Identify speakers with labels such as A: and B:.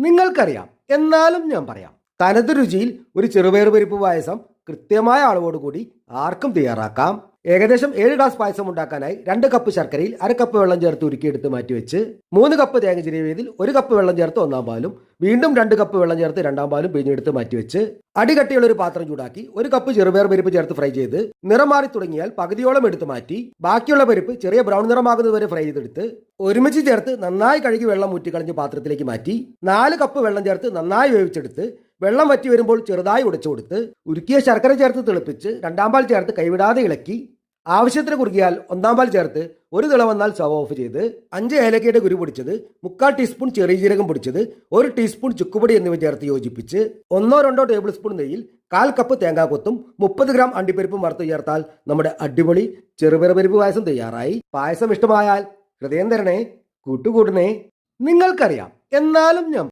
A: നിങ്ങൾക്കറിയാം, എന്നാലും ഞാൻ പറയാം. തനത് രുചിയിൽ ഒരു ചെറുപയർ പരിപ്പ് പായസം കൃത്യമായ അളവോടുകൂടി ആർക്കും തയ്യാറാക്കാം. ഏകദേശം 7 ഗ്ലാസ് പായസം ഉണ്ടാക്കാനായി 2 കപ്പ് ശർക്കരയിൽ 1/2 കപ്പ് വെള്ളം ചേർത്ത് ഉരുക്കിയെടുത്ത് മാറ്റിവെച്ച് 3 കപ്പ് തേങ്ങ ചിരവിയതിൽ 1 കപ്പ് വെള്ളം ചേർത്ത് ഒന്നാം പാലും വീണ്ടും 2 കപ്പ് വെള്ളം ചേർത്ത് രണ്ടാം പാലും പിഴിഞ്ഞെടുത്ത് മാറ്റിവെച്ച് അടികട്ടിയുള്ള ഒരു പാത്രം ചൂടാക്കി 1 കപ്പ് ചെറുപയർ പരിപ്പ് ചേർത്ത് ഫ്രൈ ചെയ്ത് നിറം മാറി തുടങ്ങിയാൽ പകുതിയോളം എടുത്ത് മാറ്റി ബാക്കിയുള്ള പരിപ്പ് ചെറിയ ബ്രൗൺ നിറമാകുന്നത് വരെ ഫ്രൈ ചെയ്തെടുത്ത് ഒരുമിച്ച് ചേർത്ത് നന്നായി കഴുകി വെള്ളം ഊറ്റിക്കളഞ്ഞ് പാത്രത്തിലേക്ക് മാറ്റി 4 കപ്പ് വെള്ളം ചേർത്ത് നന്നായി വേവിച്ചെടുത്ത് വെള്ളം വറ്റി വരുമ്പോൾ ചെറുതായി ഉടച്ചു കൊടുത്ത് ഉരുക്കിയ ശർക്കര ചേർത്ത് തിളപ്പിച്ച് രണ്ടാം പാൽ ചേർത്ത് കൈവിടാതെ ഇളക്കി ആവശ്യത്തിന് കുറുകിയാൽ ഒന്നാം പാൽ ചേർത്ത് ഒരു തിള വന്നാൽ സ്റ്റവ് ഓഫ് ചെയ്ത് 5 ഏലക്കയുടെ കുരു പൊടിച്ചത് 3/4 ടീസ്പൂൺ ചെറിയ ജീരകം പൊടിച്ചത് 1 ടീസ്പൂൺ ചുക്കുപൊടി എന്നിവ ചേർത്ത് യോജിപ്പിച്ച് 1-2 ടേബിൾ സ്പൂൺ നെയ്യിൽ 1/4 കപ്പ് തേങ്ങാക്കൊത്തും 30 ഗ്രാം അണ്ടിപ്പരിപ്പും വറുത്ത് ചേർത്താൽ നമ്മുടെ അടിപൊളി ചെറുപയർ പരിപ്പ് പായസം തയ്യാറായി. പായസം ഇഷ്ടമായാൽ ഹൃദയം തരണേ, കൂട്ടുകൂടണേ. നിങ്ങൾക്കറിയാം, എന്നാലും ഞാൻ